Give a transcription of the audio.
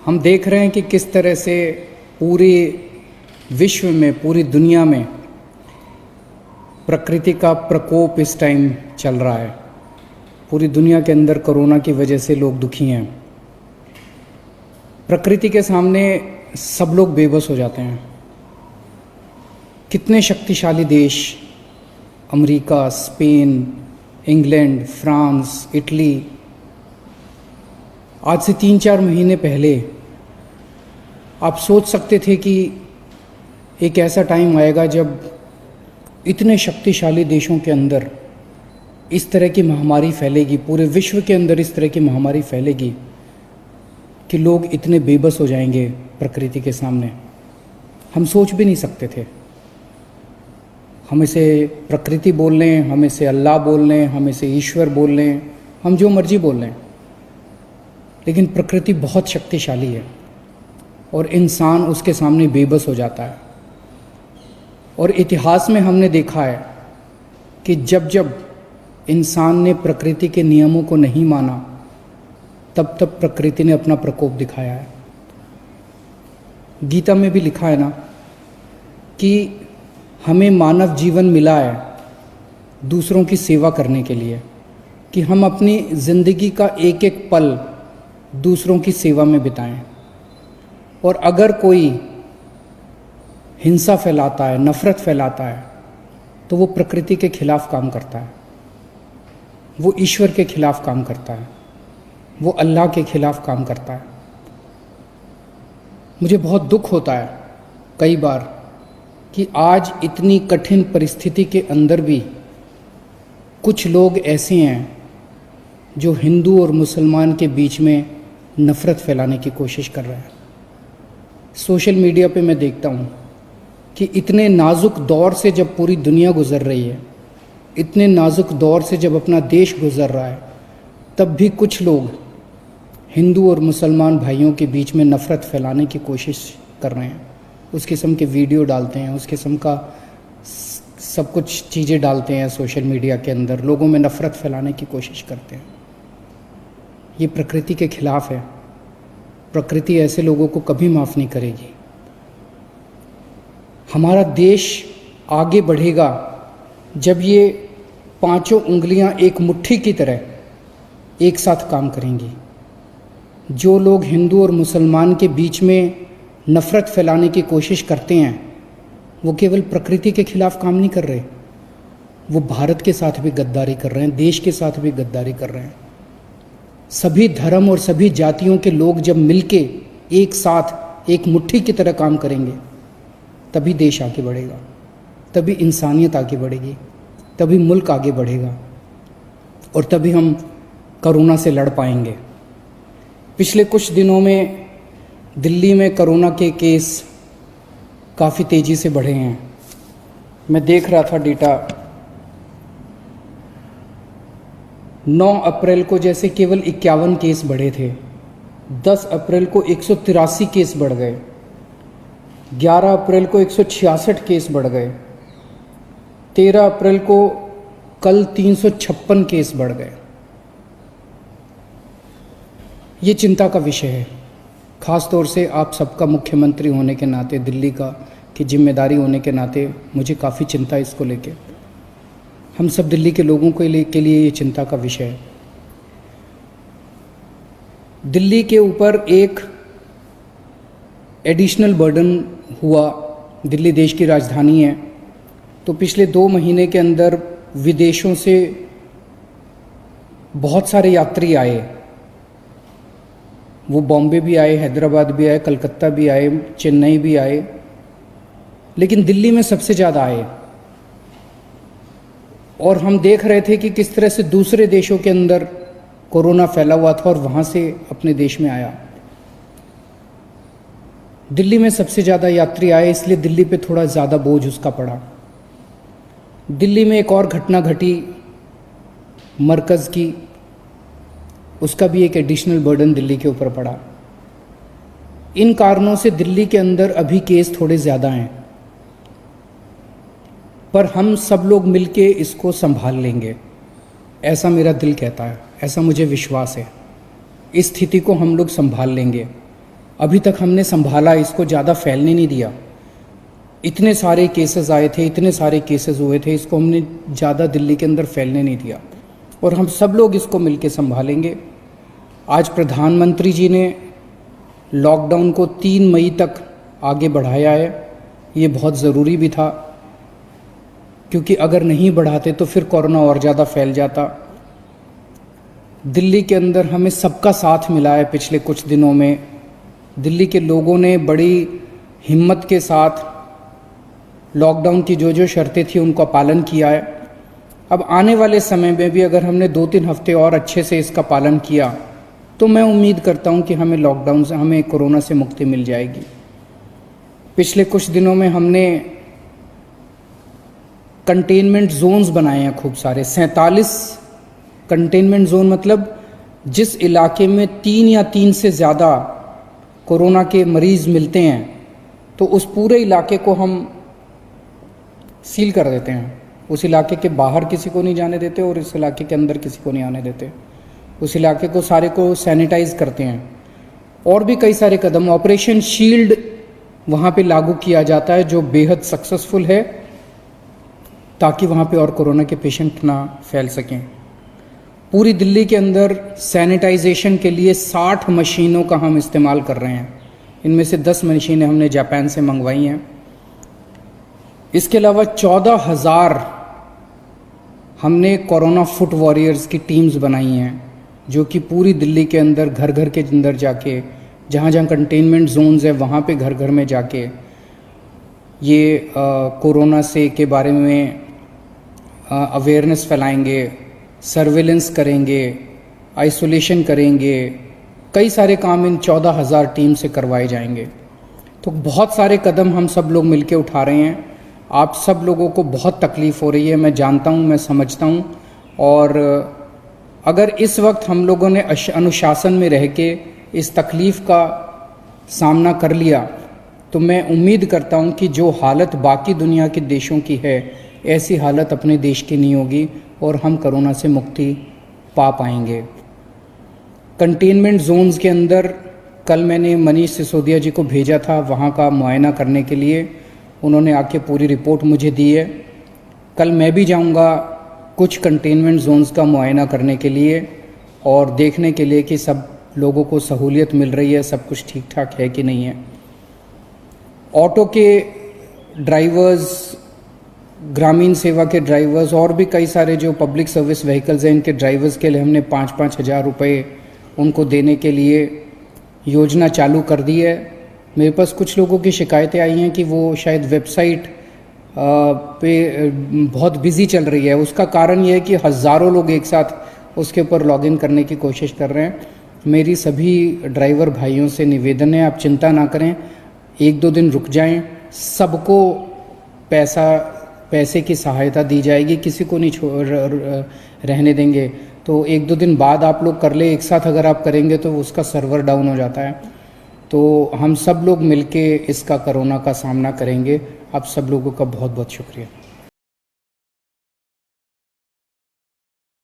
हम देख रहे हैं कि किस तरह से पूरे विश्व में, पूरी दुनिया में प्रकृति का प्रकोप इस टाइम चल रहा है। पूरी दुनिया के अंदर कोरोना की वजह से लोग दुखी हैं। प्रकृति के सामने सब लोग बेबस हो जाते हैं। कितने शक्तिशाली देश, America, Spain, England, France, Italy, आज से 3-4 महीने पहले आप सोच सकते थे कि एक ऐसा टाइम आएगा जब इतने शक्तिशाली देशों के अंदर इस तरह की महामारी फैलेगी, पूरे विश्व के अंदर इस तरह की महामारी फैलेगी कि लोग इतने बेबस हो जाएंगे प्रकृति के सामने। हम सोच भी नहीं सकते थे। हम इसे प्रकृति बोल लें, हम इसे अल्लाह बोल लें, हम इसे ईश्वर बोल लें, हम जो मर्जी बोल लें, लेकिन प्रकृति बहुत शक्तिशाली है और इंसान उसके सामने बेबस हो जाता है। और इतिहास में हमने देखा है कि जब जब इंसान ने प्रकृति के नियमों को नहीं माना, तब तब प्रकृति ने अपना प्रकोप दिखाया है। गीता में भी लिखा है ना कि हमें मानव जीवन मिला है दूसरों की सेवा करने के लिए, कि हम अपनी ज़िंदगी का एक एक पल दूसरों की सेवा में बिताएं। और अगर कोई हिंसा फैलाता है, नफ़रत फैलाता है, तो वो प्रकृति के खिलाफ काम करता है, वो ईश्वर के खिलाफ काम करता है, वो अल्लाह के खिलाफ काम करता है। मुझे बहुत दुख होता है कई बार कि आज इतनी कठिन परिस्थिति के अंदर भी कुछ लोग ऐसे हैं जो हिंदू और मुसलमान के बीच में नफ़रत फैलाने की कोशिश कर रहे हैं। सोशल मीडिया पे मैं देखता हूँ कि इतने नाजुक दौर से जब पूरी दुनिया गुज़र रही है, इतने नाजुक दौर से जब अपना देश गुज़र रहा है, तब भी कुछ लोग हिंदू और मुसलमान भाइयों के बीच में नफ़रत फैलाने की कोशिश कर रहे हैं। उस किस्म के वीडियो डालते हैं, उस किस्म का सब कुछ चीज़ें डालते हैं सोशल मीडिया के अंदर, लोगों में नफ़रत फैलाने की कोशिश करते हैं। ये प्रकृति के खिलाफ है। प्रकृति ऐसे लोगों को कभी माफ़ नहीं करेगी। हमारा देश आगे बढ़ेगा जब ये पांचों उंगलियां एक मुट्ठी की तरह एक साथ काम करेंगी। जो लोग हिंदू और मुसलमान के बीच में नफ़रत फैलाने की कोशिश करते हैं, वो केवल प्रकृति के खिलाफ काम नहीं कर रहे, वो भारत के साथ भी गद्दारी कर रहे हैं, देश के साथ भी गद्दारी कर रहे हैं। सभी धर्म और सभी जातियों के लोग जब मिलके एक साथ एक मुट्ठी की तरह काम करेंगे, तभी देश आगे बढ़ेगा, तभी इंसानियत आगे बढ़ेगी, तभी मुल्क आगे बढ़ेगा और तभी हम कोरोना से लड़ पाएंगे। पिछले कुछ दिनों में दिल्ली में कोरोना के केस काफ़ी तेज़ी से बढ़े हैं। मैं देख रहा था डेटा, 9 अप्रैल को जैसे केवल 51 केस बढ़े थे, 10 अप्रैल को 183 केस बढ़ गए, 11 अप्रैल को 166 केस बढ़ गए, 13 अप्रैल को कल 356 केस बढ़ गए। ये चिंता का विषय है। ख़ास तौर से आप सबका मुख्यमंत्री होने के नाते, दिल्ली का की जिम्मेदारी होने के नाते मुझे काफ़ी चिंता है इसको लेके। हम सब दिल्ली के लोगों के लिए ये चिंता का विषय है। दिल्ली के ऊपर एक एडिशनल बर्डन हुआ। दिल्ली देश की राजधानी है, तो पिछले 2 महीने के अंदर विदेशों से बहुत सारे यात्री आए। वो बॉम्बे भी आए, हैदराबाद भी आए, कलकत्ता भी आए, चेन्नई भी आए, लेकिन दिल्ली में सबसे ज़्यादा आए। और हम देख रहे थे कि किस तरह से दूसरे देशों के अंदर कोरोना फैला हुआ था और वहाँ से अपने देश में आया। दिल्ली में सबसे ज़्यादा यात्री आए, इसलिए दिल्ली पे थोड़ा ज़्यादा बोझ उसका पड़ा। दिल्ली में एक और घटना घटी मरकज़ की, उसका भी एक एडिशनल बर्डन दिल्ली के ऊपर पड़ा। इन कारणों से दिल्ली के अंदर अभी केस थोड़े ज़्यादा हैं, पर हम सब लोग मिलके इसको संभाल लेंगे, ऐसा मेरा दिल कहता है, ऐसा मुझे विश्वास है। इस स्थिति को हम लोग संभाल लेंगे। अभी तक हमने संभाला, इसको ज़्यादा फैलने नहीं दिया। इतने सारे केसेस आए थे, इतने सारे केसेस हुए थे, इसको हमने ज़्यादा दिल्ली के अंदर फैलने नहीं दिया और हम सब लोग इसको मिलके संभालेंगे। आज प्रधानमंत्री जी ने लॉकडाउन को 3 मई तक आगे बढ़ाया है। ये बहुत ज़रूरी भी था, क्योंकि अगर नहीं बढ़ाते तो फिर कोरोना और ज़्यादा फैल जाता। दिल्ली के अंदर हमें सबका साथ मिला है पिछले कुछ दिनों में। दिल्ली के लोगों ने बड़ी हिम्मत के साथ लॉकडाउन की जो शर्तें थी उनका पालन किया है। अब आने वाले समय में भी अगर हमने 2-3 हफ्ते और अच्छे से इसका पालन किया तो मैं उम्मीद करता हूं कि हमें लॉकडाउन से, हमें कोरोना से मुक्ति मिल जाएगी। पिछले कुछ दिनों में हमने कंटेनमेंट जोन्स बनाए हैं खूब सारे, 47 कंटेनमेंट जोन, मतलब जिस इलाके में 3 या 3 से ज़्यादा कोरोना के मरीज़ मिलते हैं तो उस पूरे इलाके को हम सील कर देते हैं। उस इलाके के बाहर किसी को नहीं जाने देते और इस इलाके के अंदर किसी को नहीं आने देते। उस इलाके को सारे को सैनिटाइज करते हैं। और भी कई सारे कदम, ऑपरेशन शील्ड वहाँ पे लागू किया जाता है जो बेहद सक्सेसफुल है, ताकि वहाँ पे और कोरोना के पेशेंट ना फैल सकें। पूरी दिल्ली के अंदर सैनिटाइजेशन के लिए 60 मशीनों का हम इस्तेमाल कर रहे हैं। इनमें से 10 मशीनें हमने जापान से मंगवाई हैं। इसके अलावा 14,000 हमने कोरोना फुट वॉरियर्स की टीम्स बनाई हैं, जो कि पूरी दिल्ली के अंदर घर घर के अंदर जाके, जहाँ जहाँ कंटेनमेंट जोन्स है वहाँ पे घर घर में जाके ये कोरोना से के बारे में अवेयरनेस फैलाएंगे, सर्वेलेंस करेंगे, आइसोलेशन करेंगे। कई सारे काम इन 14,000 टीम से करवाए जाएंगे। तो बहुत सारे कदम हम सब लोग मिलके उठा रहे हैं। आप सब लोगों को बहुत तकलीफ़ हो रही है, मैं जानता हूँ, मैं समझता हूँ। और अगर इस वक्त हम लोगों ने अनुशासन में रह के इस तकलीफ़ का सामना कर लिया तो मैं उम्मीद करता हूँ कि जो हालत बाकी दुनिया के देशों की है, ऐसी हालत अपने देश की नहीं होगी और हम कोरोना से मुक्ति पा पाएंगे। कंटेनमेंट जोन्स के अंदर कल मैंने मनीष सिसोदिया जी को भेजा था वहाँ का मुआयना करने के लिए। उन्होंने आके पूरी रिपोर्ट मुझे दी है। कल मैं भी जाऊँगा कुछ कंटेनमेंट जोन्स का मुआयना करने के लिए और देखने के लिए कि सब लोगों को सहूलियत मिल रही है, सब कुछ ठीक ठाक है कि नहीं है। ऑटो के ड्राइवर्स, ग्रामीण सेवा के ड्राइवर्स और भी कई सारे जो पब्लिक सर्विस व्हीकल्स हैं, इनके ड्राइवर्स के लिए हमने 5-5 हज़ार रुपये उनको देने के लिए योजना चालू कर दी है। मेरे पास कुछ लोगों की शिकायतें आई हैं कि वो शायद वेबसाइट पे बहुत बिज़ी चल रही है। उसका कारण ये है कि हज़ारों लोग एक साथ उसके ऊपर लॉगिन करने की कोशिश कर रहे हैं। मेरी सभी ड्राइवर भाइयों से निवेदन है, आप चिंता ना करें, 1-2 दिन रुक जाएं, सबको पैसे की सहायता दी जाएगी, किसी को नहीं रहने देंगे। तो 1-2 दिन बाद आप लोग कर ले, एक साथ अगर आप करेंगे तो उसका सर्वर डाउन हो जाता है। तो हम सब लोग मिलके इसका कोरोना का सामना करेंगे। आप सब लोगों का बहुत बहुत शुक्रिया।